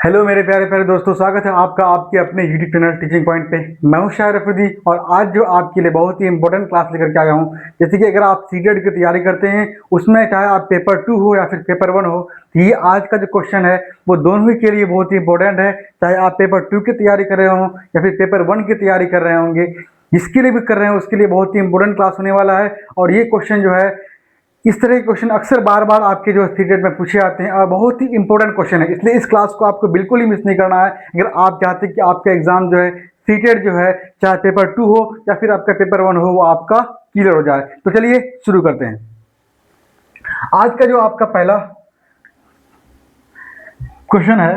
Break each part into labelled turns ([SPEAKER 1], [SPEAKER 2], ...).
[SPEAKER 1] Hello मेरे प्यारे प्यारे दोस्तों, स्वागत है आपका आपके अपने यूट्यूब चैनल टीचिंग पॉइंट पे। मैं हूं शायर अफरीदी और आज जो आपके लिए बहुत ही इंपॉर्टेंट क्लास लेकर के आया हूं। जैसे कि अगर आप सीटेट की तैयारी करते हैं, उसमें चाहे आप पेपर 2 हो या फिर पेपर 1 हो, तो ये आज का जो क्वेश्चन है वो दोनों ही के लिए बहुत ही इंपॉर्टेंट है। चाहे आप पेपर 2 की तैयारी कर रहे हो या फिर पेपर 1 की तैयारी कर रहे होंगे, जिसके लिए भी कर रहे हैं उसके लिए बहुत ही इंपॉर्टेंट क्लास होने वाला है। और ये क्वेश्चन जो है, इस तरह के क्वेश्चन अक्सर बार बार आपके जो सीटेट में पूछे आते हैं और बहुत ही इंपॉर्टेंट क्वेश्चन है, इसलिए इस क्लास को आपको बिल्कुल ही मिस नहीं करना है। अगर आप चाहते हैं कि आपका एग्जाम जो है सीटेट जो है, चाहे पेपर 2 हो या फिर आपका पेपर 1 हो, वो आपका क्लियर हो जाए। तो चलिए शुरू करते हैं। आज का जो आपका पहला क्वेश्चन है,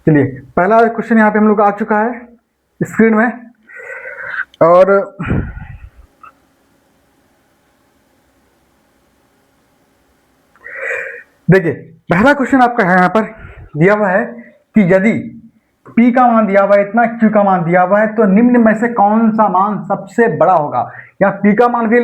[SPEAKER 1] चलिए पहला क्वेश्चन यहाँ पे हम लोग आ चुका है स्क्रीन में। और देखिए पहला क्वेश्चन आपका है यहाँ पर दिया हुआ है कि यदि P का मान दिया हुआ है इतना, Q का मान दिया हुआ है, तो निम्न में से कौन सा मान सबसे बड़ा होगा। यहाँ P का मान भी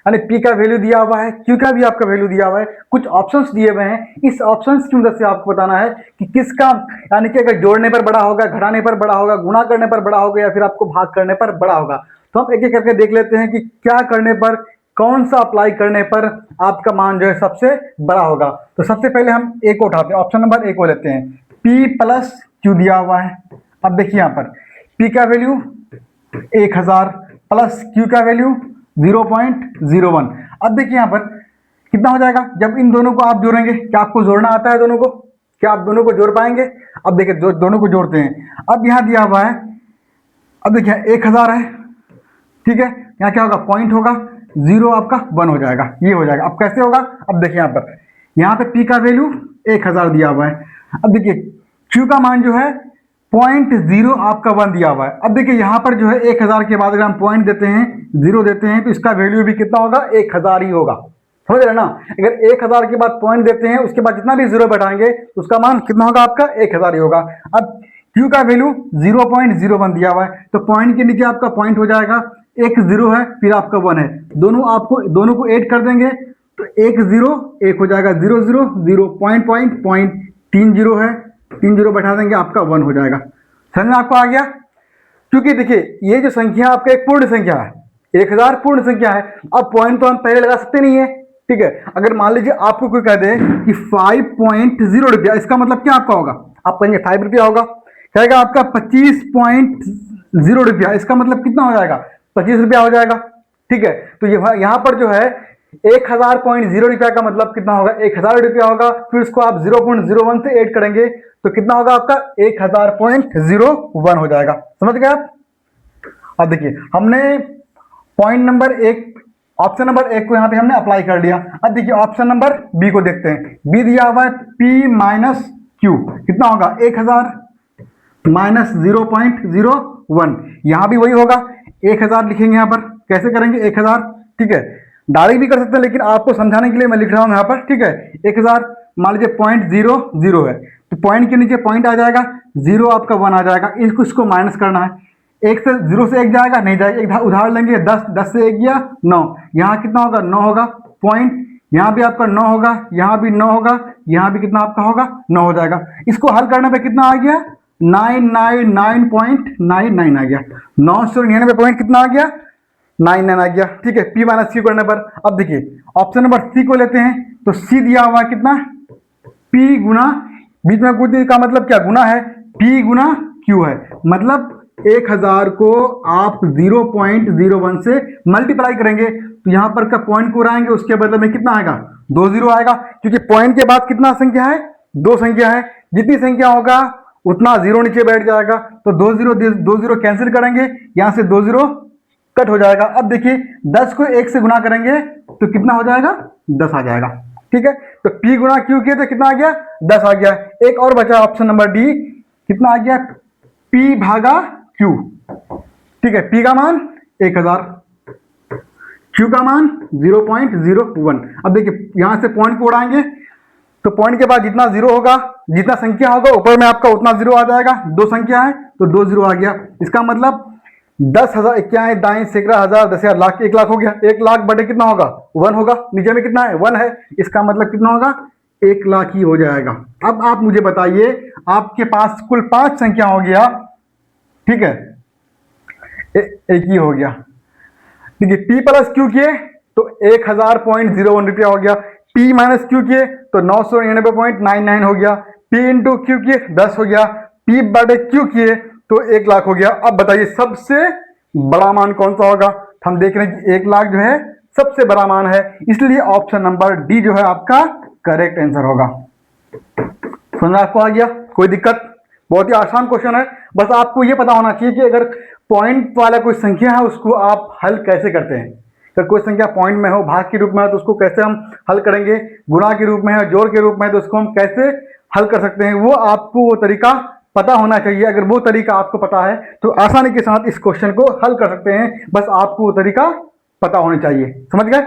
[SPEAKER 1] यानी P का वैल्यू दिया हुआ है, Q का भी आपका वैल्यू दिया हुआ है, कुछ ऑप्शंस दिए हुए हैं। इस ऑप्शंस की मदद से आपको बताना है कि किसका, यानी कि अगर जोड़ने पर बड़ा होगा, घटाने पर बड़ा होगा, गुणा करने पर बड़ा होगा या फिर आपको भाग करने पर बड़ा होगा। तो हम एक एक करके देख लेते हैं कि क्या करने पर, कौन सा अप्लाई करने पर आपका मान जो है सबसे बड़ा होगा। तो सबसे पहले हम ए को उठाते हैं, ऑप्शन नंबर ए को लेते हैं। P प्लस Q दिया हुआ है। अब देखिए यहाँ पर P का वैल्यू 1000 प्लस Q का वैल्यू 0.01। अब देखिए यहाँ पर कितना हो जाएगा जब इन दोनों को आप जोड़ेंगे। क्या आपको जोड़ना आता है दोनों को? क्या आप दोनों को जोड़ पाएंगे? अब देखिए दोनों को जोड़ते हैं। अब यहाँ दिया हुआ है, अब देखिए 1000 है, ठीक है। यहाँ क्या होगा, पॉइंट होगा, 0 आपका 1 हो जाएगा, ये हो जाएगा। अब कैसे होगा, अब देखिए यहाँ पे P का वैल्यू 1000 दिया हुआ है। अब देखिए Q का मान जो है 0.0 आपका 1 दिया हुआ है। अब देखिए यहाँ पर जो है 1000 के बाद अगर हम पॉइंट देते हैं, 0 देते हैं, तो इसका वैल्यू भी कितना होगा, 1000 ही होगा। समझ रहे ना? अगर 1000 के बाद पॉइंट देते हैं, उसके बाद जितना भी 0 बैठाएंगे तो उसका मान कितना होगा, आपका 1000 ही होगा। अब Q का वैल्यू 0.01 दिया हुआ है, तो पॉइंट के नीचे आपका पॉइंट हो जाएगा, एक 0 है फिर आपका 1 है, दोनों को ऐड कर देंगे तो 1 0 1 हो जाएगा, 0 0 0 पॉइंट 3 0 है, 3 0 बैठा देंगे, आपका 1 हो जाएगा। समझ में आपको आ गया? क्योंकि देखिए ये जो संख्या आपका एक पूर्ण संख्या है, 1000 पूर्ण संख्या है। अब पॉइंट तो हम पहले लगा सकते नहीं है, ठीक है। अगर मान लीजिए आपको कोई कह दे कि 5.0 रुपया, इसका मतलब क्या आपका होगा, आप कहेंगे 5 रुपया होगा, कहेगा आपका 25.0 रुपया, इसका मतलब कितना हो जाएगा, 25 रुपया हो जाएगा, ठीक है। तो यहाँ पर जो है 1000.0 रुपया का मतलब कितना होगा, 1000 रुपया होगा। फिर उसको आप 0.01 से ऐड करेंगे तो कितना होगा, आपका 1000.01 हो जाएगा। समझ गए आप? अब देखिए हमने पॉइंट नंबर 1, ऑप्शन नंबर 1 को यहाँ पे हमने अप्लाई कर लिया। अब देखिए ऑप्शन नंबर बी को देखते हैं। बी दिया हुआ है P माइनस Q, कितना होगा, 1000 माइनस 0.01, यहाँ भी वही होगा, 1000 लिखेंगे। यहाँ पर कैसे करेंगे, 1000, ठीक है, डायरेक्ट भी कर सकते हैं, लेकिन आपको समझाने के लिए मैं लिख रहा हूँ यहाँ पर, ठीक है। 1000 मान लीजिए 0.00 है, तो पॉइंट के नीचे पॉइंट आ जाएगा, 0 आपका 1 आ जाएगा, इसको माइनस करना है। 0 से 1 जाएगा, नहीं जाएगा, एक उदाहरण लेंगे, 10 से 1 गया 9, यहाँ कितना होगा, 9 होगा, पॉइंट यहाँ भी आपका 9 होगा, यहाँ भी 9 होगा, यहाँ भी कितना आपका होगा, 9 हो जाएगा। इसको हल करने पे कितना आ गया, 999.99 आ गया, 999 पॉइंट कितना आ गया, 99 आ गया, ठीक है। P माइनस Q करने पर अब देखिए ऑप्शन नंबर C को लेते हैं, तो C दिया हुआ कितना, P गुना, बीच में कुछ का मतलब क्या, गुना है, P गुना Q है, मतलब 1000 को आप 0.01 से मल्टीप्लाई करेंगे तो यहाँ पर का पॉइंट को उड़ाएंगे, उसके बदले में कितना आएगा, 2 0 आएगा, क्योंकि पॉइंट के बाद कितना संख्या है, 2 संख्या है, जितनी संख्या होगा उतना 0 नीचे बैठ जाएगा, तो 2 0 कैंसिल करेंगे, यहाँ से 2 0 कट हो जाएगा। अब देखिए 10 को 1 से गुना करेंगे तो कितना हो जाएगा, 10 आ जाएगा, ठीक है। तो P गुना Q किए तो कितना आ गया, 10 आ गया। एक और बचा ऑप्शन नंबर डी, कितना आ गया, P भागा Q, ठीक है। P का मान 1000, Q का मान 0.01। अब देखिए यहां से पॉइंट को उड़ाएंगे तो पॉइंट के बाद जितना 0 होगा, जितना संख्या होगा ऊपर में आपका उतना 0 आ जाएगा, 2 संख्या है तो 2 0 आ गया। इसका मतलब 10,000 इक्यावन दाएं सैकड़ा हजार 10,000 लाख 1 लाख हो गया। 1 लाख बटे कितना होगा 1 होगा, नीचे में कितना है 1 है, इसका मतलब कितना होगा 1 लाख ही हो जाएगा। अब आप मुझे बताइए आपके पास कुल 5 संख्या हो गया, ठीक है, एक ही हो गया, ठीक है। P प्लस क्यू किए तो 1000.01 रुपया हो गया, P माइनस क्यू किए तो 999.99 हो गया, P इंटू क्यू किए 10 हो गया, P बटे क्यू किए तो 1 लाख हो गया। अब बताइए सबसे बड़ा मान कौन सा होगा? हम देख रहे हैं कि 1 लाख जो है सबसे बड़ा मान है, इसलिए ऑप्शन नंबर डी जो है आपका करेक्ट आंसर होगा। समझ आपको आ गया? कोई दिक्कत? बहुत ही आसान क्वेश्चन है, बस आपको यह पता होना चाहिए कि अगर पॉइंट वाला कोई संख्या है उसको आप हल कैसे करते हैं। अगर कोई संख्या पॉइंट में हो, भाग के रूप में है, तो उसको कैसे हम हल करेंगे, गुणा के रूप में है, जोड़ के रूप में है, तो उसको हम कैसे हल कर सकते हैं, वो आपको वो तरीका पता होना चाहिए। अगर वो तरीका आपको पता है तो आसानी के साथ इस क्वेश्चन को हल कर सकते हैं, बस आपको वो तरीका पता होना चाहिए। समझ गए?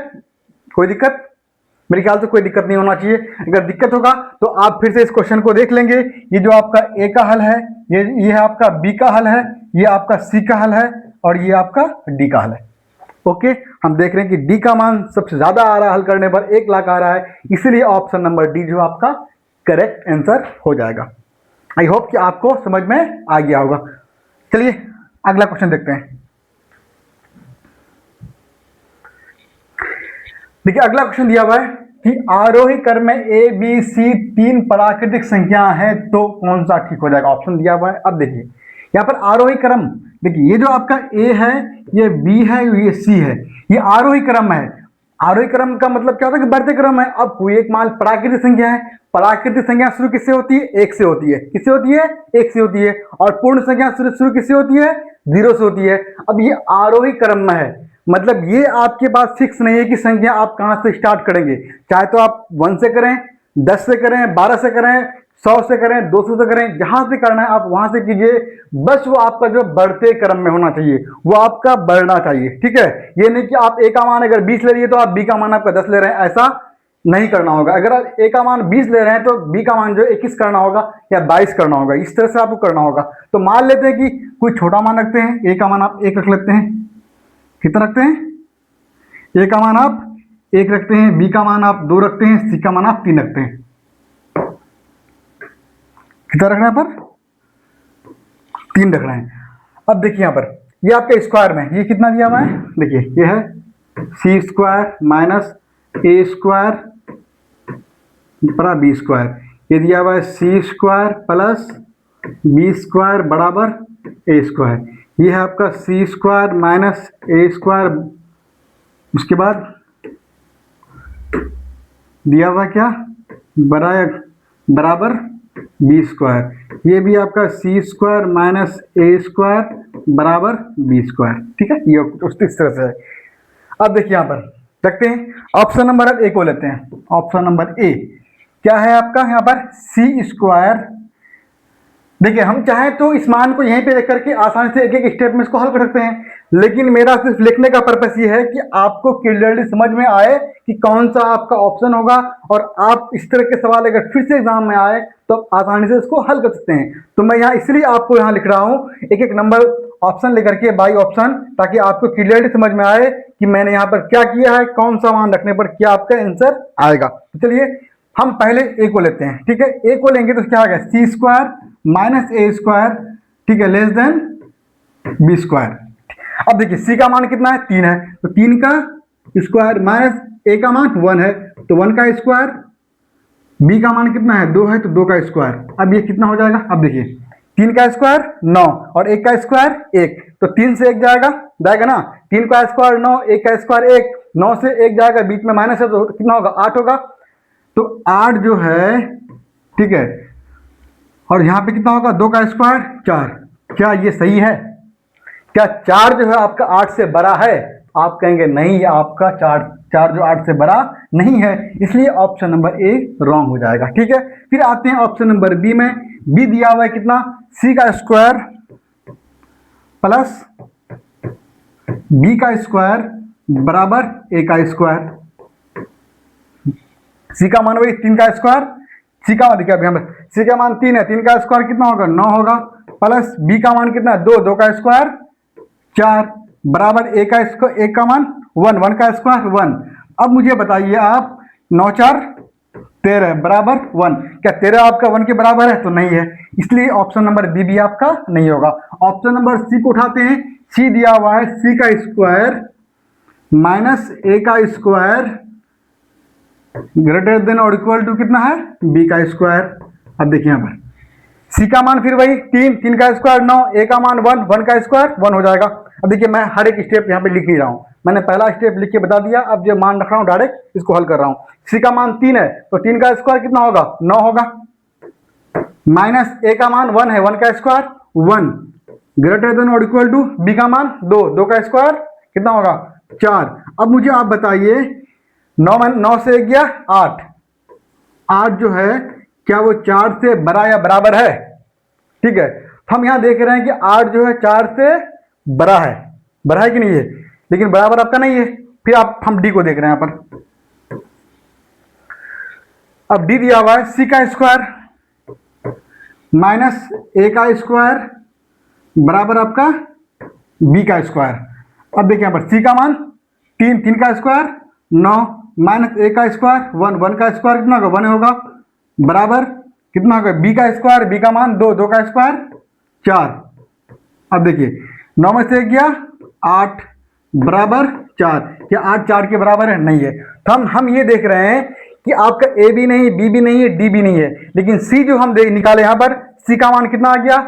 [SPEAKER 1] कोई दिक्कत? मेरे ख्याल से कोई दिक्कत नहीं होना चाहिए। अगर दिक्कत होगा तो आप फिर से इस क्वेश्चन को देख लेंगे। ये जो आपका ए का हल है, ये है आपका बी का हल है, ये आपका सी का हल है और ये आपका डी का हल है। ओके, हम देख रहे हैं कि डी का मान सबसे ज्यादा आ रहा है, हल करने पर 1 लाख आ रहा है, इसीलिए ऑप्शन नंबर डी जो आपका करेक्ट आंसर हो जाएगा। आई होप कि आपको समझ में आ गया होगा। चलिए अगला क्वेश्चन देखते हैं। देखिए अगला क्वेश्चन दिया हुआ है कि आरोही क्रम में ए बी सी 3 प्राकृतिक संख्या है तो कौन सा ठीक हो जाएगा? ऑप्शन दिया हुआ है। अब देखिए यहाँ पर आरोही क्रम, देखिए ये जो आपका ए है, ये बी है, ये सी है, ये आरोही क्रम है। आरोही क्रम का मतलब क्या होता है कि बढ़ते क्रम है। अब कोई एक मान प्राकृतिक संख्या है, प्राकृतिक संख्या शुरू किससे होती है? 1 से होती है। किससे होती है? 1 से होती है। और पूर्ण संख्या शुरू किससे होती है? 0 से होती है। अब ये आरोही क्रम में है, मतलब ये आपके पास फिक्स नहीं है कि संख्या आप कहां से स्टार्ट करेंगे, चाहे तो आप 1 से करें, 10 से करें, 12 से करें, 100 से करें, 200 से करें, जहां से करना है आप वहां से कीजिए, बस वो आपका जो बढ़ते क्रम में होना चाहिए, वो आपका बढ़ना चाहिए। ठीक है, ये नहीं कि आप ए का मान अगर 20 ले रही है तो आप बी का मान आपका 10 ले रहे हैं, ऐसा नहीं करना होगा। अगर आप ए का मान 20 ले रहे हैं तो बी का मान जो 21 करना होगा या 22 करना होगा, इस तरह से आपको करना होगा। तो मान लेते हैं कि कोई छोटा मान रखते हैं, ए का मान आप 1 रख लेते हैं। कितना रखते हैं? ए का मान आप 1 रखते हैं, बी का मान आप 2 रखते हैं, सी का मान आप 3 रखते हैं। कितना रखना है पर? 3 रख रहे हैं। अब देखिए यहाँ पर ये आपके स्क्वायर में ये कितना दिया हुआ है? देखिए ये है सी स्क्वायर माइनस ए स्क्वायर बड़ा बी स्क्वायर, ये दिया हुआ है सी स्क्वायर प्लस बी स्क्वायर बराबर ए स्क्वायर। ये है आपका सी स्क्वायर माइनस ए स्क्वायर, उसके बाद दिया हुआ क्या? बराबर बी स्क्वायर। ये भी आपका सी स्क्वायर माइनस ए स्क्वायर बराबर बी स्क्वायर। ठीक है, ये उस तरह से है। अब देखिए यहाँ पर देखते हैं ऑप्शन नंबर ए को लेते हैं। ऑप्शन नंबर ए क्या है आपका? यहाँ पर सी स्क्वायर। देखिए हम चाहें तो इस मान को यहीं पे देख करके आसानी से एक एक स्टेप में इसको हल कर सकते हैं, लेकिन मेरा सिर्फ लिखने का पर्पस ये है कि आपको क्लियरली समझ में आए कि कौन सा आपका ऑप्शन होगा, और आप इस तरह के सवाल अगर फिर से एग्जाम में आए तो आसानी से इसको हल कर सकते हैं। तो मैं यहाँ इसलिए आपको यहाँ लिख रहा हूँ एक एक नंबर ऑप्शन लेकर के बाई ऑप्शन, ताकि आपको क्लियरली समझ में आए कि मैंने यहाँ पर क्या किया है, कौन सा मान रखने पर क्या आपका आंसर आएगा। तो चलिए हम पहले ए को लेते हैं। ठीक है, ए को लेंगे तो क्या आएगा? सी स्क्वायर माइनस ए स्क्वायर, ठीक है, लेस देन बी स्क्वायर। अब देखिए सी का मान कितना है? 3 है, तो 3 का स्क्वायर माइनस ए का मान 1 है तो 1 का स्क्वायर, बी का मान कितना है? 2 है तो 2 का स्क्वायर। अब ये कितना हो जाएगा? अब देखिए 3 का स्क्वायर 9 और 1 का स्क्वायर 1, तो 3 से 1 जाएगा ना, 3 का स्क्वायर 9, 1 का स्क्वायर 1, 9 से 1 जाएगा, बीच में माइनस है तो कितना होगा? 8 होगा। तो 8 जो है, ठीक है, और यहाँ पे कितना होगा? 2 का स्क्वायर 4। क्या ये सही है? क्या 4 जो है आपका 8 से बड़ा है? आप कहेंगे नहीं, आपका 4 जो 8 से बड़ा नहीं है, इसलिए ऑप्शन नंबर ए रॉन्ग हो जाएगा। ठीक है, फिर आते हैं ऑप्शन नंबर बी में। बी दिया हुआ है कितना? सी का स्क्वायर प्लस बी का स्क्वायर बराबर ए का स्क्वायर। सी का मान वही 3 का स्क्वायर, सी का मान देखिए अभी सी का मान 3 है, 3 का स्क्वायर कितना होगा? 9 होगा, प्लस बी का मान कितना है? 2, 2 का स्क्वायर 4 बराबर ए का स्क्वायर, ए का मान 1, 1 का स्क्वायर 1। अब मुझे बताइए आप 9 4 13 बराबर 1, क्या 13 आपका 1 के बराबर है? तो नहीं है, इसलिए ऑप्शन नंबर बी भी आपका नहीं होगा। ऑप्शन नंबर सी को उठाते हैं। सी दिया हुआ है सी का स्क्वायर माइनस ए का स्क्वायर ग्रेटर देन और इक्वल टू कितना है? बी का स्क्वायर। अब देखिए यहाँ पर सी का मान फिर वही 3, 3 का स्क्वायर 9, ए का मान 1, 1 का स्क्वायर 1 हो जाएगा। अब देखिए मैं हर एक स्टेप यहाँ पे लिख नहीं रहा हूँ, मैंने पहला स्टेप लिख के बता दिया, अब जो मान रख रहा हूँ डायरेक्ट इसको हल कर रहा हूँ। सी का मान 3 है तो 3 का स्क्वायर कितना होगा? 9 होगा, माइनस ए का मान 1 है, 1 का स्क्वायर 1 ग्रेटर देन और इक्वल टू बी का मान 2, 2 का स्क्वायर कितना होगा? 4। अब मुझे आप बताइए 9 से 1 गया 8, 8 जो है क्या वो 4 से बड़ा या बराबर है? ठीक है, तो हम यहां देख रहे हैं कि 8 जो है 4 से बड़ा है कि नहीं है, लेकिन बराबर आपका नहीं है। फिर आप हम डी को देख रहे हैं यहां पर। अब डी दिया हुआ है सी का स्क्वायर माइनस ए का स्क्वायर बराबर आपका बी का स्क्वायर। अब देखिए यहां पर सी का मान 3, 3 का स्क्वायर 9 माइनस ए का स्क्वायर 1, 1 का स्क्वायर कितना होगा? 1 होगा, बराबर कितना होगा? बी का स्क्वायर, बी का मान 2, 2 का स्क्वायर 4। अब देखिए 9 में से 1 गया 8 बराबर 4, क्या 8 4 के बराबर है? नहीं है। तो हम ये देख रहे हैं कि आपका ए भी नहीं, बी भी नहीं है, डी भी नहीं है, लेकिन सी जो हम निकाले यहाँ पर सी का मान कितना आ गया?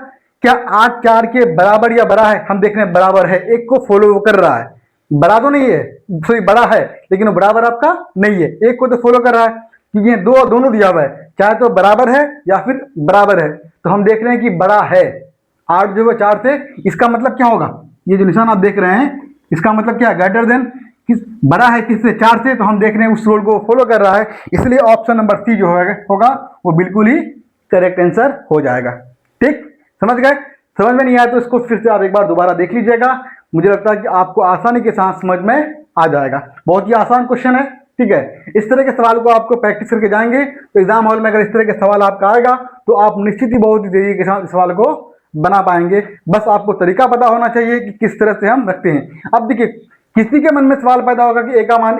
[SPEAKER 1] क्या 8 4 के बराबर या बड़ा है? हम देख रहे हैं बराबर है, एक को फॉलो कर रहा है, बड़ा तो नहीं है, सॉरी बड़ा है लेकिन वो बराबर आपका नहीं है, एक को तो फॉलो कर रहा है, क्योंकि ये दोनों दिया हुआ है, चाहे तो बराबर है या फिर बराबर है, तो हम देख रहे हैं कि बड़ा है 8 जो है 4 से। इसका मतलब क्या होगा? ये जो निशान आप देख रहे हैं इसका मतलब क्या है? ग्रेटर देन, किस बड़ा है किससे? 4 से, तो हम देख रहे हैं उस रूल को फॉलो कर रहा है, इसलिए ऑप्शन नंबर सी जो होगा वो बिल्कुल ही करेक्ट आंसर हो जाएगा। ठीक, समझ गए? समझ में नहीं आया तो इसको फिर से आप एक बार दोबारा देख लीजिएगा, मुझे लगता है कि आपको आसानी के साथ समझ में आ जाएगा। बहुत ही आसान क्वेश्चन है, ठीक है। इस तरह के सवाल को आपको प्रैक्टिस करके जाएंगे तो एग्जाम हॉल में अगर इस तरह के सवाल आपका आएगा तो आप निश्चित ही बहुत ही तेजी के साथ इस सवाल को बना पाएंगे। बस आपको तरीका पता होना चाहिए कि किस तरह से हम रखते हैं। अब देखिए किसी के मन में सवाल पैदा होगा कि ए का मान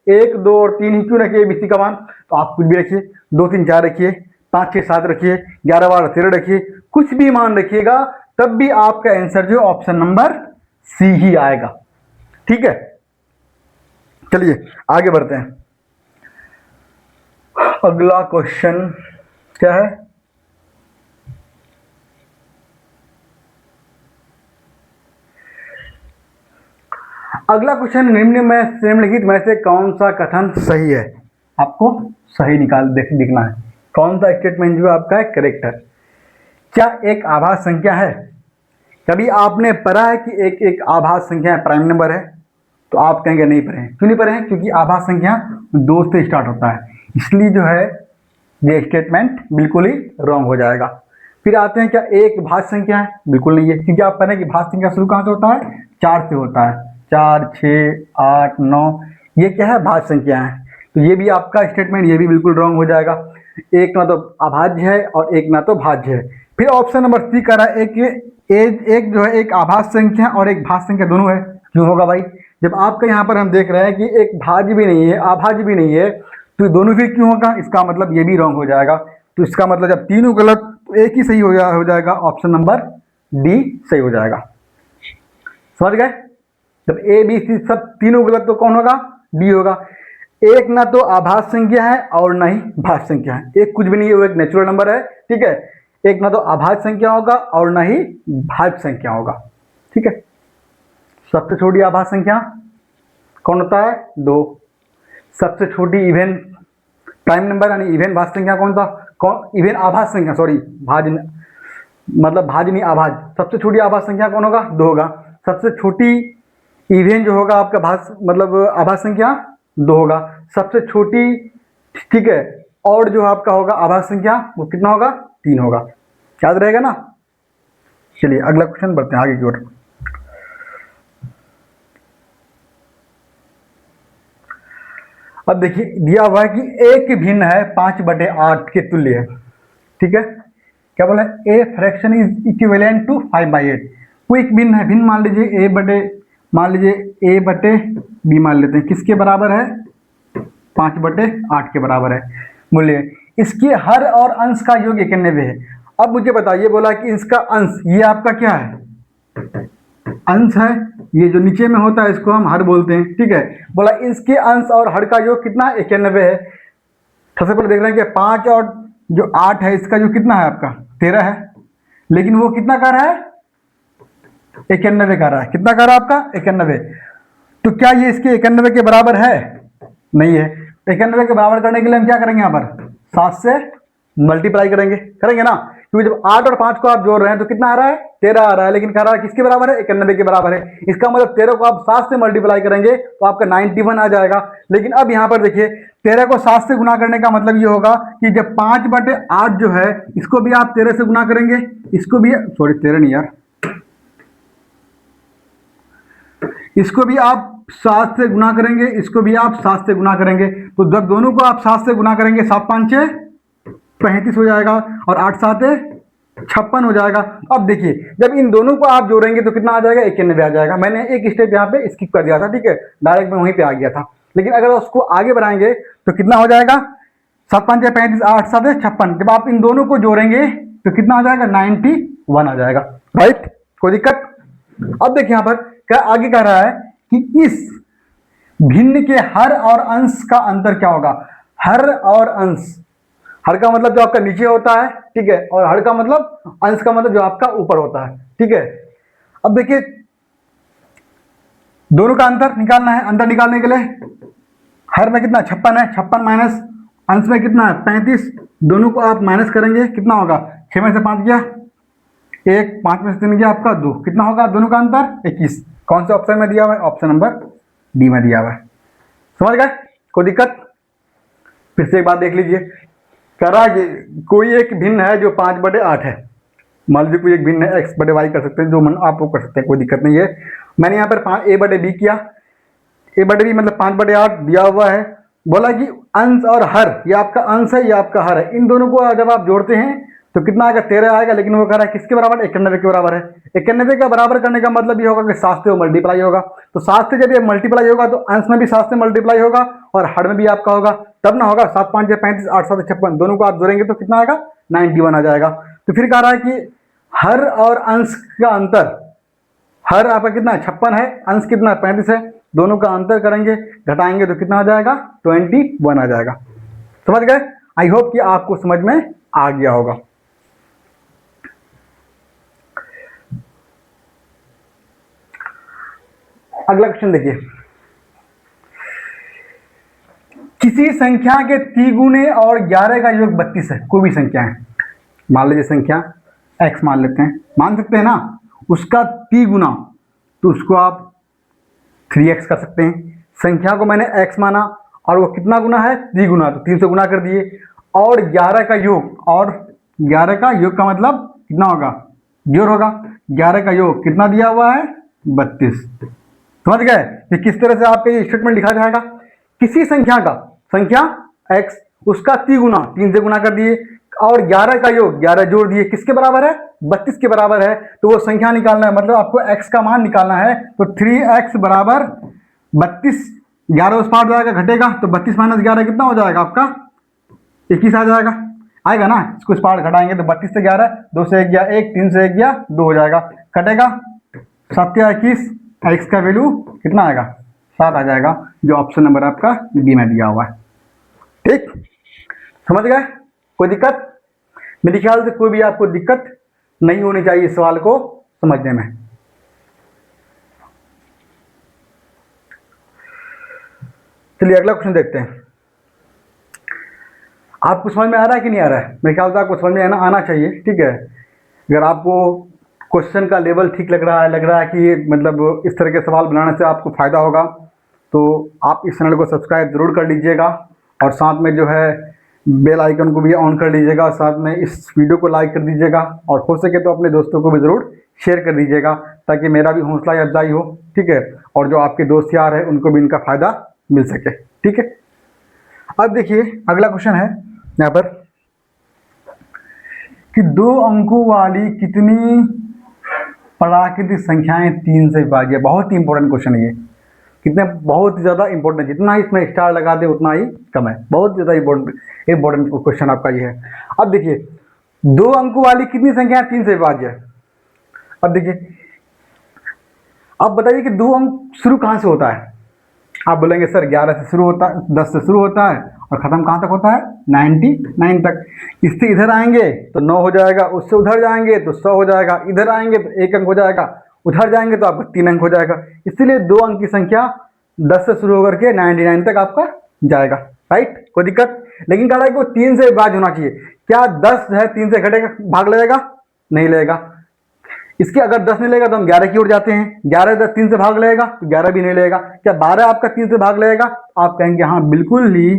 [SPEAKER 1] 1 2 और 3 ही क्यों रखिए बीसी का मान, तो आप कुछ भी रखिए, 2 3 4 रखिए, 5 6 7 रखिए, 11 12 13 रखिए, कुछ भी मान रखिएगा तब भी आपका आंसर जो ऑप्शन नंबर सी ही आएगा। ठीक है, चलिए आगे बढ़ते हैं। अगला क्वेश्चन क्या है? अगला क्वेश्चन निम्नलिखित में से कौन सा कथन सही है? आपको सही दिखना है, कौन सा स्टेटमेंट जो आपका है करेक्ट है। क्या एक आभास संख्या है? कभी आपने पढ़ा है कि एक आभास संख्या प्राइम नंबर है? तो आप कहेंगे नहीं पढ़े हैं। क्यों नहीं पढ़े हैं? क्योंकि आभास संख्या 2 से स्टार्ट होता है, इसलिए जो है ये स्टेटमेंट बिल्कुल ही रॉन्ग हो जाएगा। फिर आते हैं क्या एक भाज्य संख्या है? बिल्कुल नहीं है, क्योंकि आप पढ़ें कि भाज्य संख्या शुरू कहाँ से होता है? 4 से होता है, 4 6 8 9, ये क्या है? भाज्य संख्या है। तो ये भी आपका स्टेटमेंट ये भी बिल्कुल रॉन्ग हो जाएगा। एक ना तो अभाज्य है और एक ना तो भाज्य है। फिर ऑप्शन नंबर सी कह रहा है एक जो है एक आभाज्य संख्या और एक भाज्य संख्या दोनों है। क्यों होगा भाई? जब आपका यहाँ पर हम देख रहे हैं कि एक भाज्य भी नहीं है अभाज्य भी नहीं है, तो दोनों फिर क्यों होगा? इसका मतलब ये भी रॉन्ग हो जाएगा। तो इसका मतलब जब तीनों गलत तो एक ही सही हो जाएगा, ऑप्शन नंबर डी सही हो जाएगा। समझ गए? जब ए बी सी सब तीनों गलत तो कौन होगा? डी होगा। एक ना तो आभाज्य संख्या है और ना ही भाज्य संख्या है, एक कुछ भी नहीं है, वो एक नेचुरल नंबर है। ठीक है, एक ना तो आभाज्य संख्या होगा और ना ही भाज्य संख्या होगा। ठीक है, सबसे छोटी आभाज्य संख्या कौन होता है? 2। सबसे छोटी इवन प्राइम नंबर यानी इवन भाज्य संख्या कौन सा? इवन आभाज्य संख्या, सॉरी भाज्य मतलब भाज्य नहीं आभाज्य। सबसे छोटी आभाज्य संख्या कौन होगा? 2 होगा। सबसे छोटी इवन जो होगा आपका भाज्य मतलब आभाज्य संख्या 2 होगा। सबसे छोटी, ठीक है, और जो आपका होगा आभाज्य संख्या वो कितना होगा? 3 होगा। याद रहेगा ना? चलिए अगला क्वेश्चन बढ़ते हैं आगे की ओर। अब देखिए दिया हुआ है कि एक भिन्न है 5/8 के तुल्य है। ठीक है, क्या बोला है? A fraction is equivalent to 5/8। Quick भिन्न है, भिन्न मान लीजिए ए बटे बी मान लेते हैं, किसके बराबर है 5/8 के बराबर है मूल्य। इसके हर और अंश का योग 91 है। अब मुझे बताइए, बोला कि इसका अंश, ये आपका क्या है अंश है, ये जो नीचे में होता है इसको हम हर बोलते हैं, ठीक है। बोला इसके अंश और हर का योग कितना 91 है। सबसे पहले देख रहे हैं कि 5 और जो 8 है इसका जो कितना है आपका 13 है, लेकिन वो कितना कर रहा है 91 कर रहा है। कितना कर रहा है आपका 91। तो क्या ये इसके 91 के बराबर है? नहीं है। 91 के बराबर करने के लिए हम क्या करेंगे, यहाँ पर 7 से मल्टीप्लाई करेंगे ना, क्योंकि जब 8 और 5 को आप जोड़ रहे हैं तो कितना आ रहा है 13 आ रहा है, लेकिन कह रहा है किसके बराबर है 91 के बराबर है। इसका मतलब 13 को आप 7 से मल्टीप्लाई करेंगे तो आपका 91 आ जाएगा। लेकिन अब यहाँ पर देखिए 13 को 7 से गुना करने का मतलब ये होगा कि जब 5/8 जो है इसको भी आप 13 से गुना करेंगे, इसको भी, सॉरी 13 नहीं यार, इसको भी आप 7 से गुना करेंगे, इसको भी आप 7 से गुना करेंगे। तो जब दोनों को आप 7 से गुना करेंगे 7 5 6 35 हो जाएगा और 8 7 56 हो जाएगा। अब देखिए जब इन दोनों को आप जोड़ेंगे तो कितना आ जाएगा 91 आ जाएगा। मैंने एक स्टेप यहाँ पे स्किप कर दिया था, ठीक है, डायरेक्ट मैं वहीं पे आ गया था। लेकिन अगर उसको आगे बढ़ाएंगे तो कितना हो जाएगा 7 5 6 35 8 7 56। जब आप इन दोनों को जोड़ेंगे तो कितना आ जाएगा 91 आ जाएगा, राइट, कोई दिक्कत। अब देखिए यहाँ पर क्या आगे कह रहा है कि इस भिन्न के हर और अंश का अंतर क्या होगा। हर और अंश, हर का मतलब जो आपका नीचे होता है, ठीक है, और हर का मतलब अंश का मतलब जो आपका ऊपर होता है, ठीक है। अब देखिए दोनों का अंतर निकालना है। अंतर निकालने के लिए हर में कितना 56 है, 56 माइनस अंश में कितना है 35, दोनों को आप माइनस करेंगे कितना होगा 6 में से 5 गया 1, 5 में से 3 गया आपका 2, कितना होगा दोनों का अंतर 21। कौन से ऑप्शन में दिया हुआ है? ऑप्शन नंबर डी में दिया हुआ है। समझ गए, कोई दिक्कत? फिर से एक बात देख लीजिए, कह रहा है कि कोई एक भिन्न है जो 5/8 है। मान लीजिए कोई एक भिन्न है x/y कर सकते हैं, जो मन आप वो कर सकते हैं, कोई दिक्कत नहीं है। मैंने यहाँ पर a/b किया, a/b मतलब 5/8 दिया हुआ है। बोला कि अंश और हर, ये आपका अंश है ये आपका हर है, इन दोनों को जब आप जोड़ते हैं तो कितना आएगा 13 आएगा। लेकिन वो कह रहा है किसके बराबर 91 के बराबर है। 91 का बराबर करने का मतलब ये होगा कि 7 से वो मल्टीप्लाई होगा। तो 7 से जब ये मल्टीप्लाई होगा तो अंश में भी 7 से मल्टीप्लाई होगा और हर में भी आपका होगा, तब ना होगा 7 5 35 8 7 56, दोनों को आप जोड़ेंगे तो कितना आएगा 91 आ जाएगा। तो फिर कह रहा है कि हर और अंश का अंतर, हर आपका कितना है 56 है, अंश कितना 35 है, दोनों का अंतर करेंगे घटाएंगे तो कितना आ जाएगा 21 आ जाएगा। समझ गए? आई होप कि आपको समझ में आ गया होगा। अगला क्वेश्चन देखिए, किसी संख्या के तिगुने और 11 का योग 32 है। कोई भी संख्या है, मान लीजिए संख्या x मान लेते हैं, मान सकते हैं ना, उसका तिगुना, तो उसको आप 3x कर सकते हैं। संख्या को मैंने x माना और वो कितना गुना है तिगुना, तो 3 से गुना कर दिए। और 11 का योग, और 11 का योग का मतलब कितना होगा जोड़ होगा। 11 का योग कितना दिया हुआ है 32। समझ गए कि किस तरह से आपका ये स्टेटमेंट लिखा जाएगा। किसी संख्या का, संख्या x, उसका तिगुना 3 से गुना कर दिए और 11 का योग 11 जोड़ दिए, किसके बराबर है 32 के बराबर है। तो वो संख्या निकालना है, मतलब आपको x का मान निकालना है। तो 3x बराबर 32, 11 उस पार जाएगा घटेगा, तो 32 माइनस 11 कितना हो जाएगा आपका 21 आ जाएगा, आएगा ना। इसको इस पार घटाएंगे तो 32 से 11, 2 से 1 गया 1, 3 से 1 गया 2 हो जाएगा, कटेगा 7 या 21, x का वैल्यू कितना आएगा 7 आ जाएगा, जो ऑप्शन नंबर आपका बी में दिया हुआ है। ठीक, समझ गए, कोई दिक्कत? मेरे ख्याल से कोई भी आपको दिक्कत नहीं होनी चाहिए इस सवाल को समझने में। चलिए अगला क्वेश्चन देखते हैं। आपको समझ में आ रहा है कि नहीं आ रहा है? मेरे ख्याल से आपको समझ में आना चाहिए, ठीक है। अगर आपको क्वेश्चन का लेवल ठीक लग रहा है कि मतलब इस तरह के सवाल बनाने से आपको फ़ायदा होगा, तो आप इस चैनल को सब्सक्राइब ज़रूर कर लीजिएगा और साथ में जो है बेल आइकन को भी ऑन कर लीजिएगा, साथ में इस वीडियो को लाइक कर दीजिएगा और हो सके तो अपने दोस्तों को भी ज़रूर शेयर कर दीजिएगा, ताकि मेरा भी हौसला अफजाई हो, ठीक है, और जो आपके दोस्त यार हैं उनको भी इनका फ़ायदा मिल सके, ठीक है। अब देखिए अगला क्वेश्चन है यहाँ पर कि 2 अंकों वाली कितनी प्राकृतिक संख्याएं 3 से विभाज्य? बहुत ही इंपॉर्टेंट क्वेश्चन है ये, कितने बहुत ज़्यादा इंपॉर्टेंट है, जितना ही इसमें स्टार लगा दे उतना ही कम है, बहुत ज़्यादा इंपॉर्टेंट क्वेश्चन आपका ये है। अब देखिए 2 अंकों वाली कितनी संख्या 3 से विभाज्य है? अब देखिए, अब बताइए कि 2 अंक शुरू कहाँ से होता है? आप बोलेंगे सर 11 से शुरू होता है, 10 से शुरू होता है और ख़त्म कहाँ तक होता है? 99 तक। इससे इधर आएंगे तो 9 हो जाएगा, उससे उधर जाएंगे तो 100 हो जाएगा, इधर आएंगे तो 1 अंक हो जाएगा, उधर जाएंगे तो आपका 3 अंक हो जाएगा। इसलिए 2 अंक की संख्या 10 से शुरू होकर के 99 तक आपका जाएगा, राइट? कोई दिक्कत? लेकिन कह रहा है कि वो 3 से विभाज्य होना चाहिए। क्या 10 है 3 से घटेगा, भाग लेगा? नहीं लेगा। इसके अगर 10 नहीं लेगा तो हम 11 की ओर जाते हैं, 11 10 3 से भाग लेगा तो 11 भी नहीं लेगा। क्या 12 आपका 3 से भाग लेगा? आप कहेंगे हाँ बिल्कुल ही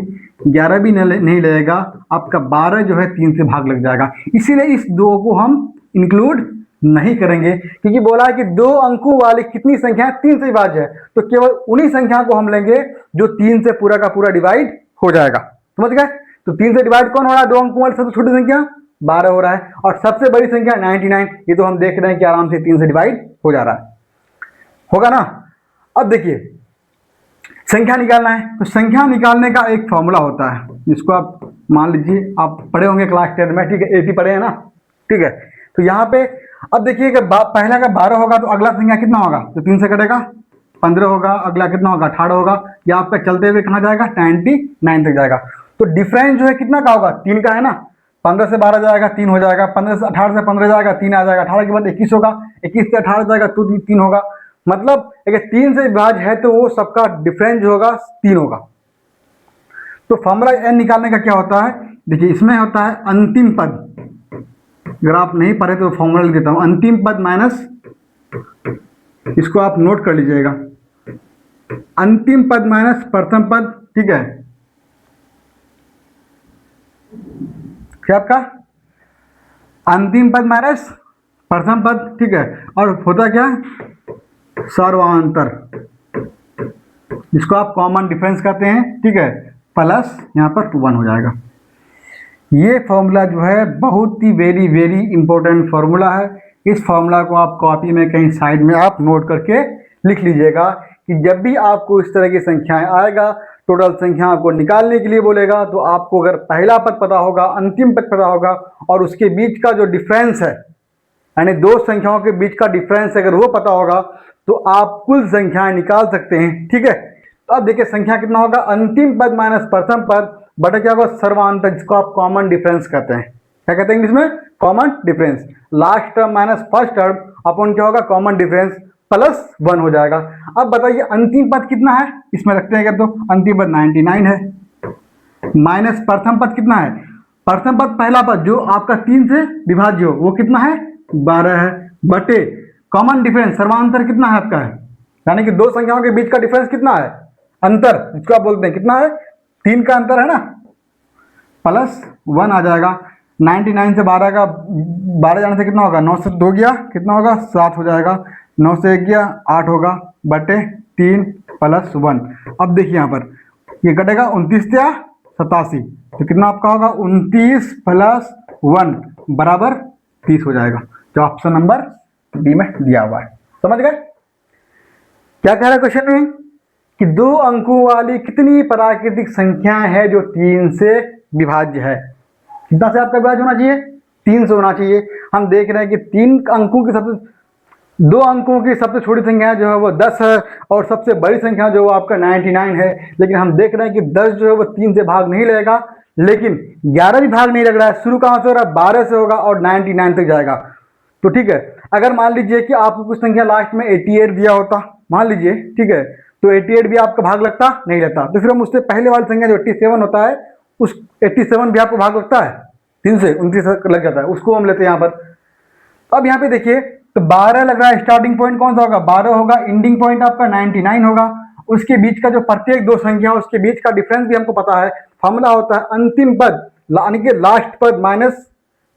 [SPEAKER 1] 11 भी नहीं लेगा, आपका 12 जो है 3 से भाग लग जाएगा। इसीलिए इस 2 को हम इंक्लूड नहीं करेंगे, क्योंकि बोला है कि 2 अंकों वाली कितनी संख्या 3 से विभाज्य है, तो केवल उन्हीं संख्या को हम लेंगे जो 3 से पूरा का पूरा डिवाइड हो जाएगा। समझ गए? तो 3 से डिवाइड कौन हो रहा है? 2 अंकों वाली सबसे छोटी संख्या 12 हो रहा है, और सबसे बड़ी संख्या 99। ये तो हम देख रहे हैं कि आराम से 3 से डिवाइड हो जा रहा है, होगा ना? अब देखिए संख्या निकालना है, तो संख्या निकालने का एक फॉर्मूला होता है, जिसको आप मान लीजिए आप पढ़े होंगे क्लास 10 में, ठीक है? 80 पढ़े हैं ना, ठीक है? तो यहाँ पे अब देखिए कि पहला का 12 होगा तो अगला संख्या कितना होगा? तो 3 से कटेगा, 15 होगा, अगला कितना होगा? 18 होगा। या आपका चलते हुए कहाँ जाएगा? 99 तक जाएगा। तो डिफरेंस जो है कितना का होगा? 3 का है ना। 15 से 12 जाएगा 3 हो जाएगा, 15 से 18 से 15 जाएगा 3 आ जाएगा, 18 के बाद 21 होगा, 21 से 18 जाएगा तो 3 होगा। मतलब अगर 3 से विभाज्य है तो वो सबका डिफरेंस जो होगा 3 होगा। तो फॉर्मूला n निकालने का क्या होता है? देखिए इसमें होता है अंतिम पद, अगर आप नहीं पढ़े तो फॉर्मूला लिख देता हूं, अंतिम पद माइनस, इसको आप नोट कर लीजिएगा, अंतिम पद माइनस प्रथम पद, ठीक है? क्या आपका अंतिम पद माइनस प्रथम पद, ठीक है? और होता क्या? सर्वांतर, जिसको आप कॉमन डिफरेंस कहते हैं, ठीक है? प्लस यहाँ पर 1 हो जाएगा। ये फॉर्मूला जो है बहुत ही वेरी इंपॉर्टेंट फॉर्मूला है। इस फॉर्मूला को आप कॉपी में कहीं साइड में आप नोट करके लिख लीजिएगा कि जब भी आपको इस तरह की संख्याएं आएगा, टोटल संख्या आपको निकालने के लिए बोलेगा, तो आपको अगर पहला पद पता होगा, अंतिम पद पता होगा, और उसके बीच का जो डिफरेंस है, यानी 2 संख्याओं के बीच का डिफरेंस अगर वो पता होगा, तो आप कुल संख्याएं निकाल सकते हैं, ठीक है? तो अब देखिए संख्या कितना होगा? अंतिम पद माइनस प्रथम पद बटा क्या होगा? सर्वांतर, जिसको आप कॉमन डिफरेंस कहते हैं। क्या कहते हैं इंग्लिश में? Common difference. Last term minus first term upon क्या होगा? कॉमन डिफरेंस प्लस 1 हो जाएगा। अब बताइए अंतिम पद कितना है? इसमें रखते हैं, तो अंतिम पद 99 है, माइनस प्रथम पद कितना है? प्रथम पद पहला पद जो आपका 3 से विभाज्य हो, वो कितना है? 12 है, बटे कॉमन डिफरेंस सर्वांतर कितना है आपका है? यानी कि 2 संख्याओं के बीच का डिफरेंस कितना है? अंतर, जिसको आप बोलते हैं कितना है? 3 का अंतर है ना, प्लस 1 आ जाएगा। 99 से 12 जाने से कितना होगा? 9 से 2 गया, कितना होगा? 7 हो जाएगा। 9 से 1 गया, 8 होगा, बटे 3 प्लस 1। अब देखिए यहाँ पर ये कटेगा 29 या 87, तो कितना आपका होगा? 29 प्लस 1 बराबर 30 हो जाएगा, जो ऑप्शन नंबर डी में दिया हुआ है। समझ गए क्या कह रहा है क्वेश्चन में? कि 2 अंकों वाली कितनी प्राकृतिक संख्याएं हैं जो 3 से विभाज्य है? कितना से आपका विभाज्य होना चाहिए? 3 से होना चाहिए। हम देख रहे हैं कि 3 अंकों की सबसे 2 अंकों की सबसे छोटी संख्या जो है वो 10 है, और सबसे बड़ी संख्या जो वो आपका 99 है। लेकिन हम देख रहे हैं कि 10 जो है वो 3 से भाग नहीं लेगा, लेकिन 11 भी भाग नहीं लग रहा है। शुरू कहाँ से हो रहा है? 12 से होगा और 99 तक जाएगा। तो ठीक है, अगर मान लीजिए कि आपको कुछ संख्या लास्ट में 88 दिया होता, मान लीजिए, ठीक है, तो 88 भी आपका भाग लगता नहीं लगता, तो फिर हम उससे पहले वाली संख्या जो 87 होता है, उस 87 भी आपको भाग लगता है, 3 से 29 लग जाता है, उसको हम लेते हैं यहाँ पर। अब यहाँ पे देखिए तो 12 लग रहा है, स्टार्टिंग पॉइंट कौन सा होगा? 12 होगा, एंडिंग पॉइंट आपका 99 होगा। उसके बीच का जो प्रत्येक 2 संख्या उसके बीच का डिफरेंस भी हमको पता है। फॉर्मूला होता है अंतिम पद यानी कि लास्ट पद माइनस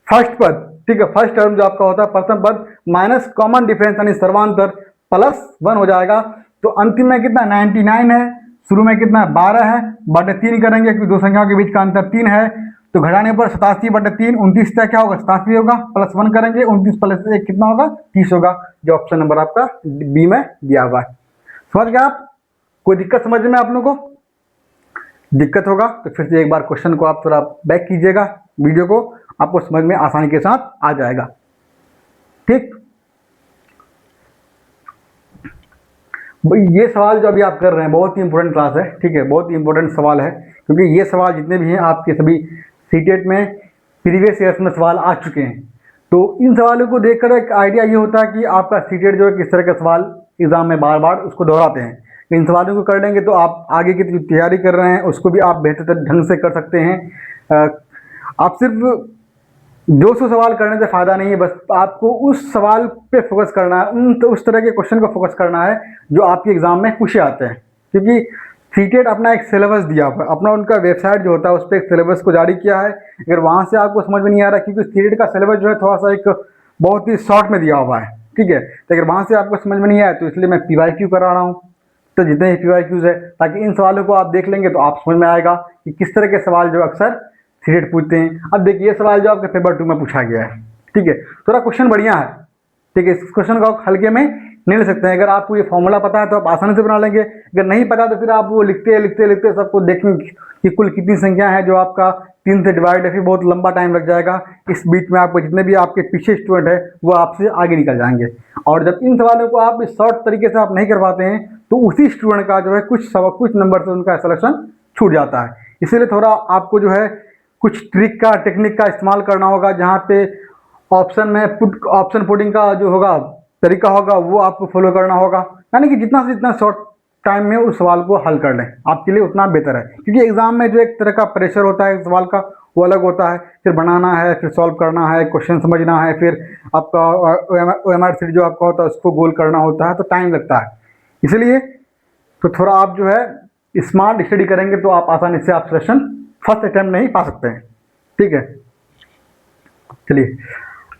[SPEAKER 1] फर्स्ट पद, ठीक है? फर्स्ट टर्म जो आपका होता है प्रथम पद माइनस कॉमन डिफरेंस यानी सर्वांतर प्लस 1 हो जाएगा। तो अंतिम में कितना? 99 है, शुरू में कितना? 12 है, बटे 3 करेंगे क्योंकि 2 संख्याओं के बीच का अंतर 3 है, तो घटाने पर 87/3 29 क्या होगा, 87 होगा, प्लस 1 करेंगे 29 प्लस 1 कितना होगा, 30 होगा, जो ऑप्शन नंबर आपका बी में दिया हुआ है। समझ गए आप? कोई दिक्कत समझ में आप लोगों को? दिक्कत होगा तो फिर से एक बार क्वेश्चन को आप थोड़ा बैक कीजिएगा, वीडियो को, आपको समझ में आसानी के साथ आ जाएगा। ठीक, ये सवाल जो अभी आप कर रहे हैं बहुत ही इंपॉर्टेंट क्लास है, ठीक है, बहुत ही इंपॉर्टेंट सवाल है, क्योंकि ये सवाल जितने भी हैं आपके सभी सीटेट में प्रीवियस ईयर्स में सवाल आ चुके हैं। तो इन सवालों को देखकर एक आइडिया ये होता है कि आपका सीटेट जो है किस तरह के सवाल एग्जाम में बार बार उसको दोहराते हैं। इन सवालों को कर लेंगे तो आप आगे की जो तैयारी कर रहे हैं उसको भी आप बेहतर ढंग से कर सकते हैं। आप सिर्फ 200 सवाल करने से फ़ायदा नहीं है, बस आपको उस सवाल पे फोकस करना है, उस तरह के क्वेश्चन को फोकस करना है जो आपके एग्जाम में पूछे आते हैं। क्योंकि सीटेट अपना एक सिलेबस दिया हुआ है, अपना उनका वेबसाइट जो होता है उस पर एक सिलेबस को जारी किया है। अगर वहाँ से आपको समझ में नहीं आ रहा, क्योंकि सीटेट का सिलेबस जो है थोड़ा सा एक बहुत ही शॉर्ट में दिया हुआ है, ठीक है, तो अगर वहाँ से आपको समझ में नहीं आया तो इसलिए मैं PYQ करा रहा हूँ। तो जितने भी PYQs है, ताकि इन सवालों को आप देख लेंगे तो आप समझ में आएगा कि किस तरह के सवाल जो अक्सर सीटेट पूछते हैं। अब देखिए ये सवाल जो आपके पेपर 2 में पूछा गया है, ठीक है, थोड़ा क्वेश्चन बढ़िया है, ठीक है, इस क्वेश्चन को आप हल्के में नहीं ले सकते हैं। अगर आपको ये फॉर्मूला पता है तो आप आसानी से बना लेंगे, अगर नहीं पता तो फिर आप वो लिखते सबको देखेंगे कि कुल कितनी संख्या है जो आपका 3 से डिवाइड है, फिर बहुत लंबा टाइम लग जाएगा। इस बीच में आपको जितने भी आपके पीछे स्टूडेंट है वो आपसे आगे निकल जाएंगे। और जब इन सवालों को आप इस शॉर्ट तरीके से आप नहीं कर पाते हैं तो उसी स्टूडेंट का जो है कुछ नंबर से उनका सिलेक्शन छूट जाता है। इसीलिए थोड़ा आपको जो है कुछ ट्रिक का, टेक्निक का इस्तेमाल करना होगा, जहाँ पे ऑप्शन में ऑप्शन पुटिंग का जो होगा तरीका होगा वो आपको फॉलो करना होगा, यानी कि जितना से जितना शॉर्ट टाइम में उस सवाल को हल कर लें आपके लिए उतना बेहतर है। क्योंकि एग्जाम में जो एक तरह का प्रेशर होता है सवाल का वो अलग होता है, फिर बनाना है, फिर सॉल्व करना है, क्वेश्चन समझना है, फिर आपका OMR सीट जो आपका होता है उसको गोल करना होता है, तो टाइम लगता है। इसलिए तो थोड़ा आप जो है स्मार्ट स्टडी करेंगे तो आप आसानी से आप सिलेक्शन फर्स्ट अटेम्प्ट नहीं पा सकते हैं, ठीक है। चलिए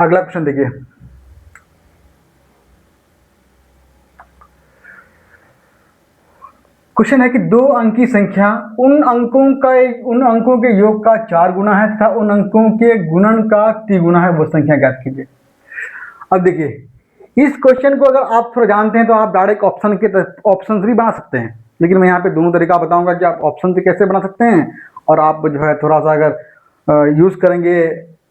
[SPEAKER 1] अगला क्वेश्चन देखिए। क्वेश्चन है कि 2 अंक की संख्या उन अंकों के योग का 4 गुना है तथा उन अंकों के गुणन का 3 गुना है, वो संख्या ज्ञात कीजिए। अब देखिए इस क्वेश्चन को अगर आप थोड़ा जानते हैं तो आप डायरेक्ट ऑप्शन भी बना सकते हैं, लेकिन मैं यहाँ पे दोनों तरीका बताऊंगा कि आप ऑप्शन से कैसे बना सकते हैं और आप जो है थोड़ा सा अगर यूज़ करेंगे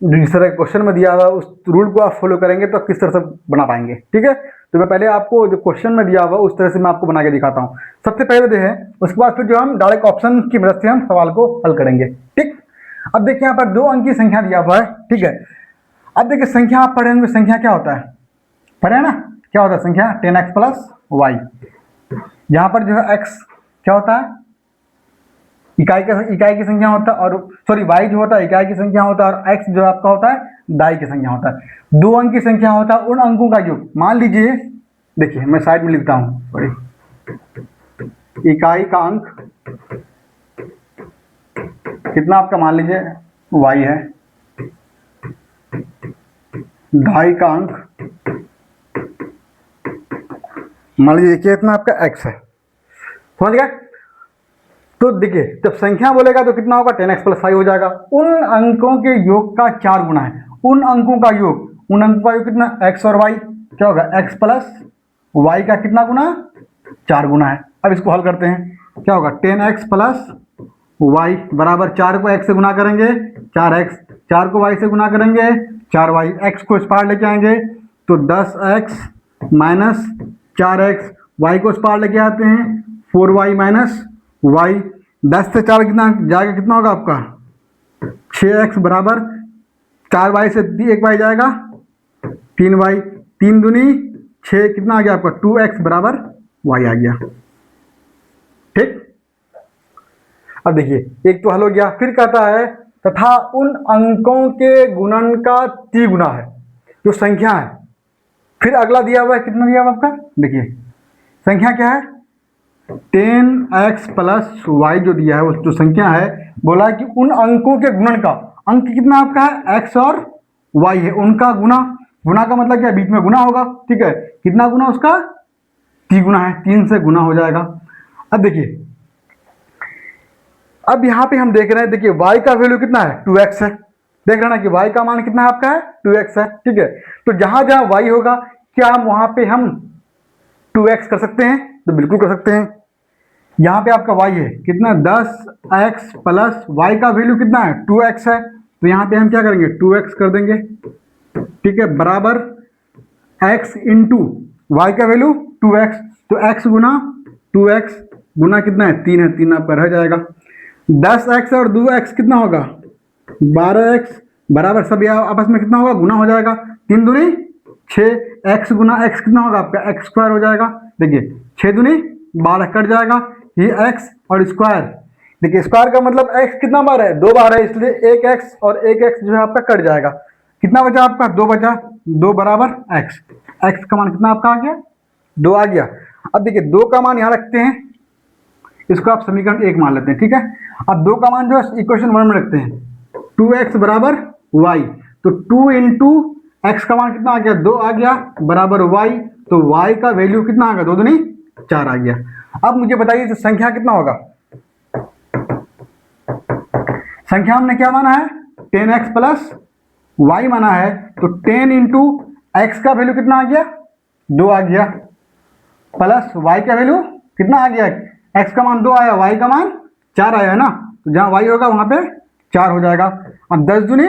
[SPEAKER 1] जिस तरह क्वेश्चन में दिया हुआ उस रूल को आप फॉलो करेंगे तो किस तरह से बना पाएंगे, ठीक है। तो मैं पहले आपको जो क्वेश्चन में दिया हुआ उस तरह से मैं आपको बना के दिखाता हूँ। सबसे पहले देखें, उसके बाद फिर जो हम डायरेक्ट ऑप्शन की मदद से हम सवाल को हल करेंगे, ठीक। अब देखिए यहाँ पर 2 अंक की संख्या दिया हुआ है, ठीक है। अब देखिए संख्या आप पढ़े होंगे, संख्या क्या होता है, पढ़े है ना, क्या होता है संख्या 10x प्लस वाई। यहाँ पर जो है x क्या होता है, इकाई की संख्या होता है, और सॉरी y जो होता है इकाई की संख्या होता है, और x जो आपका होता है दाई की संख्या होता है। 2 अंक की संख्या होता है उन अंकों का योग। मान लीजिए, देखिए मैं साइड में लिखता हूँ, इकाई का अंक कितना आपका मान लीजिए y है, दाई का अंक मान लीजिए देखिए इतना आपका x है, समझ गए। तो देखिए जब संख्या बोलेगा तो कितना होगा 10x प्लस 5 हो जाएगा। उन अंकों के योग का 4 गुना है, उन अंकों का योग, उन अंकों का योग कितना x और y, क्या होगा x प्लस y का कितना गुना 4 गुना है। अब इसको हल करते हैं, क्या होगा 10x प्लस y बराबर 4 को x से गुना करेंगे 4x, 4 को y से गुना करेंगे 4y, x को इस पार लेके आएंगे तो 10x माइनस 4x, y को इस पार लेके आते हैं 4y माइनस y, 10 से 4 कितना जाएगा, कितना होगा आपका 6x बराबर 4y से 1y जाएगा 3y, 3 दूनी 6, कितना आ गया आपका 2x बराबर y आ गया, ठीक। अब देखिए एक तो हल हो गया, फिर कहता है तथा उन अंकों के गुणन का 3 गुना है, जो संख्या है। फिर अगला दिया हुआ है, कितना दिया हुआ आपका, देखिए संख्या क्या है 10x प्लस y जो दिया है, वो जो संख्या है बोला कि उन अंकों के गुणन का, अंक कितना आपका है x और y है, उनका गुना, गुना का मतलब क्या, बीच में गुना होगा, ठीक है। कितना गुना उसका 3 गुना है, 3 से गुना हो जाएगा। अब देखिए अब यहाँ पे हम देख रहे हैं, देखिए y का वैल्यू कितना है 2x है, देख रहे हैं ना कि y का मान कितना है आपका है 2x है, ठीक है। तो जहां जहां y होगा क्या हम वहां पे हम 2x कर सकते हैं? तो बिल्कुल कर सकते हैं। यहाँ पे आपका y है कितना 10x प्लस y का वैल्यू कितना है 2x है, तो यहाँ पे हम क्या करेंगे 2x कर देंगे, ठीक है, बराबर x इंटू वाई का वैल्यू 2x, तो x गुना 2x गुना कितना है 3 है, 3 आपका रह जाएगा। 10x और 2x कितना होगा 12x, बराबर सब यहाँ आपस में कितना होगा गुना हो जाएगा, 3 दूनी 6, x गुना x कितना होगा आपका x स्क्वायर हो जाएगा। देखिए 6 दूनी 12 कट जाएगा, ये x और स्क्वायर, देखिए स्क्वायर का मतलब x कितना बार है 2 बार है, इसलिए एक x और एक x जो है आपका कट जाएगा, कितना बचा आपका 2 बचा, 2 बराबर x, x का मान कितना आपका आ गया 2 आ गया। अब देखिए 2 का मान यहाँ रखते हैं, इसको आप समीकरण 1 मान लेते हैं, ठीक है। अब 2 का मान जो है इक्वेशन 1 में रखते हैं, 2x बराबर y, तो 2 इंटू एक्स का मान कितना आ गया 2 आ गया बराबर y, तो y का वैल्यू कितना आ गया 2 दूनी 4 आ गया। अब मुझे बताइए तो संख्या कितना होगा, संख्या हमने क्या माना है 10x प्लस y माना है, तो 10 इंटू एक्स का वैल्यू कितना आ गया 2 आ गया, प्लस y का वैल्यू कितना आ गया, x का मान 2 आया, y का मान 4 आया है ना, तो जहां y होगा वहां पे 4 हो जाएगा। अब 10 दूनी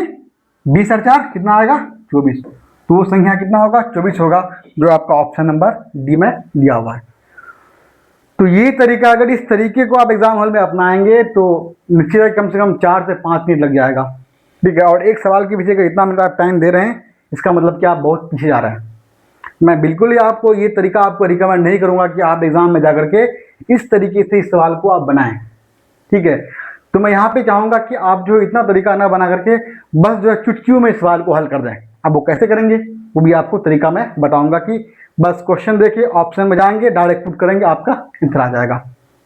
[SPEAKER 1] 20 और 4 कितना आएगा 24, तो वो संख्या कितना होगा 24 होगा, जो आपका ऑप्शन नंबर डी में दिया हुआ है। तो ये तरीका, अगर इस तरीके को आप एग्जाम हॉल में अपनाएंगे तो निश्चित है कम से कम 4 से 5 मिनट लग जाएगा, ठीक है। और एक सवाल के पीछे का इतना मिनट आप टाइम दे रहे हैं, इसका मतलब कि आप बहुत पीछे जा रहे हैं। मैं बिल्कुल ही आपको ये तरीका आपको रिकमेंड नहीं करूंगा कि आप एग्जाम में जाकर के इस तरीके से इस सवाल को आप बनाएं, ठीक है। तो मैं यहाँ पे चाहूंगा कि आप जो इतना तरीका ना बना करके बस जो है चुटकियों में सवाल को हल कर दें। अब वो कैसे करेंगे वो भी आपको तरीका मैं बताऊंगा, कि बस क्वेश्चन देखिए ऑप्शन में जाएंगे डायरेक्ट पुट करेंगे आपका आंसर आ जाएगा,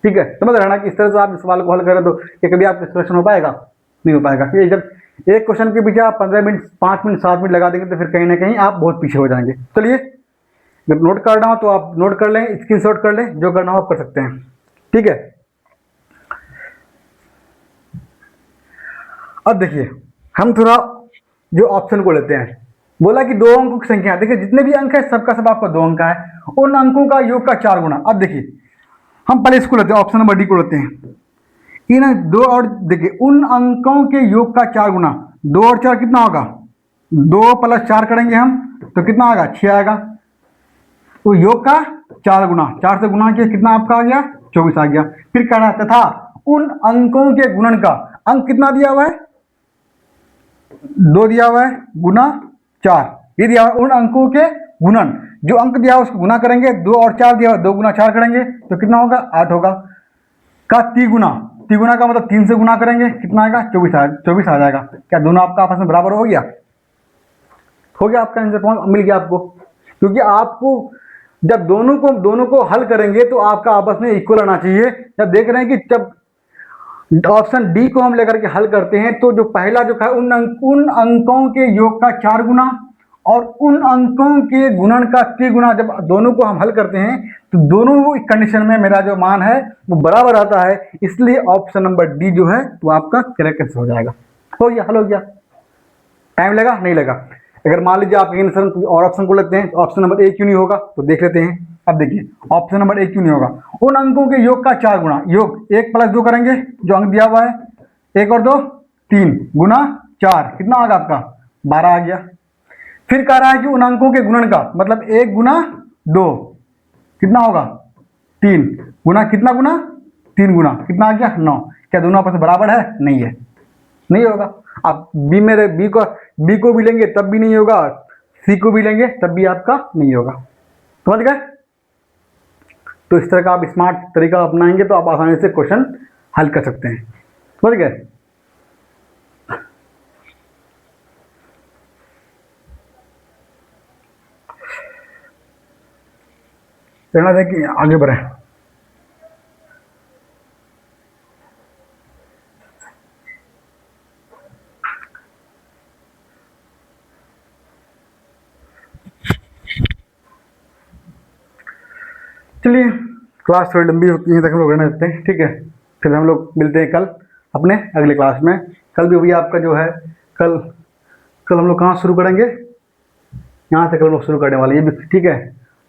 [SPEAKER 1] ठीक है। समझ रहे ना कि इस तरह से आप इस सवाल को हल करें तो ये कभी आपका सिलेक्शन हो पाएगा, नहीं हो पाएगा। ये जब एक क्वेश्चन के पीछे आप 15 मिनट 5 मिनट 7 मिनट लगा देंगे तो फिर कहीं ना कहीं आप बहुत पीछे हो जाएंगे। चलिए, जब नोट करना हो तो आप नोट कर लें, स्क्रीनशॉट कर लें, जो करना हो आप कर सकते हैं, ठीक है। अब देखिए हम थोड़ा जो ऑप्शन को लेते हैं, बोला कि 2 अंकों की संख्या, देखिए जितने भी अंक है सबका सब आपका 2 अंक का है, उन अंकों का योग का 4 गुना। अब देखिए हम पहले इसको लेते हैं, ऑप्शन नंबर डी को लेते हैं, इन 2 और देखिए उन अंकों के योग का 4 गुना, 2 और 4 कितना होगा 2 प्लस 4 करेंगे हम तो कितना आएगा 6 आएगा, तो योग का 4 गुना, 4 से गुना किया कितना आपका आ गया 24 आ गया। फिर कह रहा तथा उन अंकों के गुणन का, अंक कितना दिया हुआ है 2 दिया हुआ है गुना 4, ये दिया हुआ है उन अंकों के गुणन, जो अंक दिया हुआ उसको गुना करेंगे, 2 और 4 दिया हुआ 2 गुना 4 करेंगे तो कितना होगा 8 होगा, का तिगुना, तिगुना का मतलब 3 से गुना करेंगे कितना आएगा 24 आ जाएगा। क्या दोनों आपका आपस में बराबर हो गया, हो गया आपका आंसर मिल गया आपको, क्योंकि आपको जब दोनों को हल करेंगे तो आपका आपस में इक्वल आना चाहिए। जब देख रहे हैं कि जब ऑप्शन डी को हम लेकर के हल करते हैं तो जो पहला जो है उन अंकों के योग का 4 गुना और उन अंकों के गुणन का त्रिगुना, जब दोनों को हम हल करते हैं तो दोनों कंडीशन में मेरा जो मान है वो बराबर आता है, इसलिए ऑप्शन नंबर डी जो है वो आपका करेक्ट आंसर हो जाएगा। हो गया, हल हो गया। टाइम लगा नहीं लगा। अगर मान लीजिए आप आंसर और ऑप्शन को लेते हैं तो ऑप्शन नंबर ए क्यों नहीं होगा, तो देख लेते हैं। अब देखिए ऑप्शन नंबर ए क्यों नहीं होगा, उन अंकों के योग का 4 गुना, योग 1 प्लस 2 करेंगे जो अंक दिया हुआ है, 1 और 2 3 गुना 4 कितना आ गया आपका 12 आ गया। फिर कह रहा है कि उन अंकों के गुणन का, मतलब 1 गुना 2 कितना होगा 3 गुना कितना गुना 3 गुना कितना आ गया 9। क्या दोनों आपस में बराबर है, नहीं है, नहीं होगा। आप बी को भी लेंगे तब भी नहीं होगा, सी को भी लेंगे तब भी आपका नहीं होगा। समझ गए। तो इस तरह का आप स्मार्ट तरीका अपनाएंगे तो आप आसानी से क्वेश्चन हल कर सकते हैं। समझ गए। कहना था कि आगे बढ़े। चलिए क्लास थोड़ी लंबी होती है तक हम लोग रहने देते हैं, ठीक है। फिर हम लोग मिलते हैं कल अपने अगले क्लास में। कल भी भैया आपका जो है कल कल हम लोग कहाँ शुरू करेंगे, यहाँ से कल हम लोग शुरू करने वाले, ये भी ठीक है।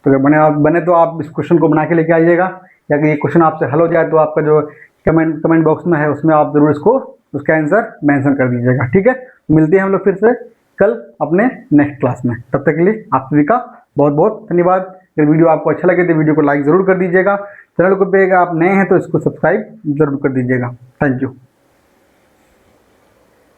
[SPEAKER 1] तो अगर बने तो आप इस क्वेश्चन को बना के लेके आइएगा, या कि ये क्वेश्चन आपसे हल हो जाए तो आपका जो कमेंट बॉक्स में है उसमें आप जरूर उसका आंसर मेंशन कर दीजिएगा, ठीक है। मिलते हैं हम लोग फिर से कल अपने नेक्स्ट क्लास में। तब तक के लिए आप सभी का बहुत बहुत धन्यवाद। अगर वीडियो आपको अच्छा लगे तो वीडियो को लाइक ज़रूर कर दीजिएगा। चैनल को पे अगर आप नए हैं तो इसको सब्सक्राइब जरूर कर दीजिएगा। Thank you.